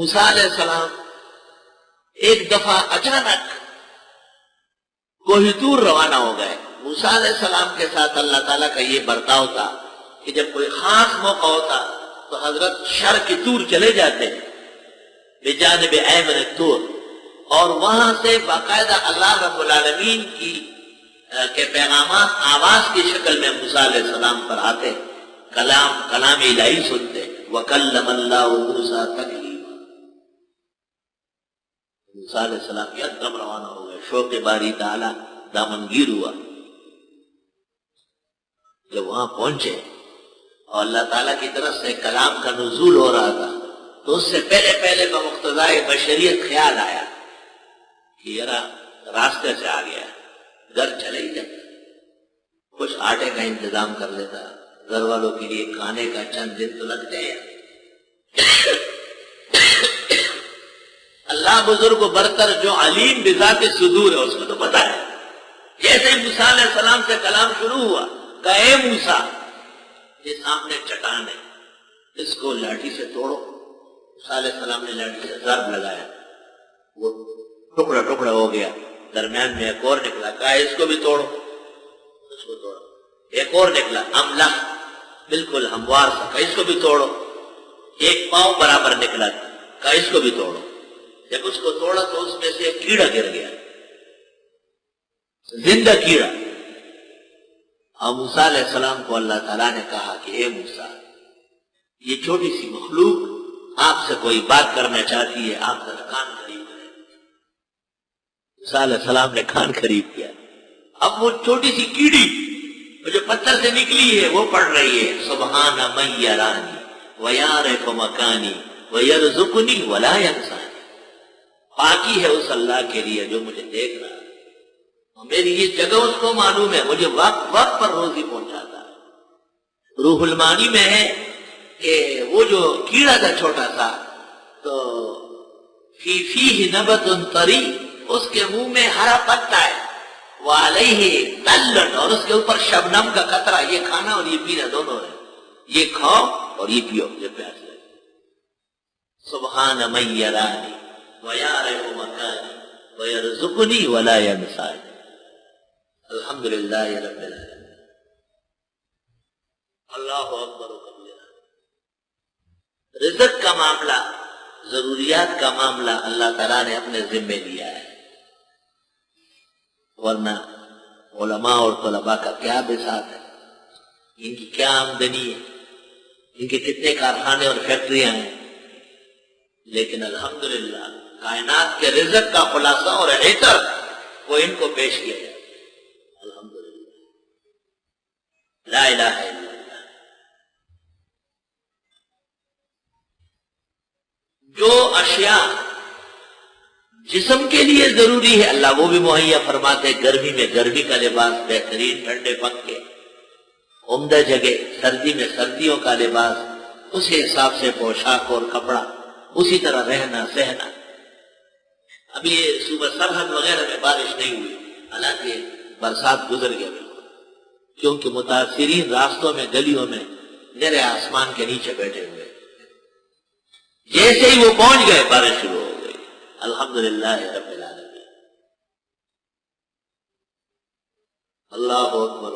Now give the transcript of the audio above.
موسیٰ علیہ السلام ایک دفعہ اچانک کوہ طور روانہ ہو گئے. موسیٰ علیہ السلام کے ساتھ اللہ تعالیٰ کا یہ برتاؤ تھا کہ جب کوئی خاص موقع ہوتا تو حضرت شرق طور چلے جاتے بجانب ایمن طور، اور وہاں سے باقاعدہ اللہ رب العالمین کے پیغامات آواز کی شکل میں موسیٰ علیہ السلام پر آتے، کلام الہی سنتے. وَكَلَّمَ اللَّهُ مُوسَىٰ تَكْلِيمًا. موسیٰ علیہ السلام یکدم روانہ ہو گئے. شوق باری تعالیٰ دامنگیر ہوا. جب وہاں پہنچے اور اللہ تعالیٰ کی طرف سے کلام کا نزول ہو رہا تھا تو اس سے پہلے بمقتضائے بشریت خیال آیا کہ یرا راستے سے آ گیا، گھر چلے ہی جاتا، کچھ آٹے کا انتظام کر لیتا، گھر والوں کے لیے کھانے کا چند دن تو لگ جائے. اللہ بزرگ و برتر جو علیم بذات صدور ہے اس کو تو پتا ہے. جیسے ہی موسیٰ علیہ السلام سے کلام شروع ہوا کہ اے موسیٰ، یہ سامنے چٹان ہے، اس کو لاٹھی سے توڑو. موسیٰ علیہ السلام نے لاٹھی سے ضرب لگایا، وہ ٹکڑا ٹکڑا ہو گیا. درمیان میں ایک اور نکلا، کہا اس کو بھی توڑو. اس کو توڑا. ایک اور نکلا عملہ بالکل ہموار سا، کہا اس کو بھی توڑو. ایک پاؤں برابر نکلا، کہا اس کو بھی توڑو. جب اس کو توڑا تو اس میں سے ایک کیڑا گر گیا، زندہ کیڑا. اور موسیٰ علیہ السلام کو اللہ تعالیٰ نے کہا کہ اے موسیٰ، یہ چھوٹی سی مخلوق آپ سے کوئی بات کرنا چاہتی ہے، آپ ذرا کان قریب کریں. موسیٰ علیہ السلام نے کان قریب کیا. اب وہ چھوٹی سی کیڑی جو پتھر سے نکلی ہے وہ پڑھ رہی ہے سبحان من یرانی ویعرف مکانی ویرزقنی ولا ینسانی. پاکی ہے اس اللہ کے لیے جو مجھے دیکھ رہا ہے، میری یہ جگہ اس کو معلوم ہے، مجھے وقت پر روزی پہنچاتا ہے. روح المانی میں ہے کہ وہ جو کیڑا تھا چھوٹا سا، تو فی فیہ نبت طری، اس کے منہ میں ہرا پتا ہے، وعلیہ تلن، اور اس کے اوپر شبنم کا قطرہ. یہ کھانا اور یہ پینا دونوں ہے، یہ کھاؤ اور یہ پیو جب پیاس لگے. سبحان من یرانی ویعرف مکانی ویرزقنی ولا ینسانی. الحمدللہ رب العالمین. اللہ اکبر و کبیرہ. رزق کا معاملہ، ضروریات کا معاملہ اللہ تعالیٰ نے اپنے ذمے لیا ہے، ورنہ علماء اور طلباء کا کیا بساط ہے، ان کی کیا آمدنی ہے، ان کے کتنے کارخانے اور فیکٹریاں ہیں. لیکن الحمدللہ کائنات کے رزق کا خلاصہ اور عطر وہ ان کو پیش کیا جائے. الحمدللہ لا الہ الا اللہ. جو اشیاء جسم کے لیے ضروری ہے اللہ وہ بھی مہیا فرماتے. گرمی میں گرمی کا لباس بہترین، ٹھنڈے پنکھے، عمدہ جگہ، سردی میں سردیوں کا لباس، اسی حساب سے پوشاک اور کپڑا، اسی طرح رہنا سہنا. ابھی یہ صوبہ سرحد وغیرہ میں بارش نہیں ہوئی، حالانکہ برسات گزر گیا بالکل، کیونکہ متاثرین راستوں میں گلیوں میں میرے آسمان کے نیچے بیٹھے ہوئے. جیسے ہی وہ پہنچ گئے بارش شروع ہو گئی. الحمدللہ رب العالمین. اللہ اکبر.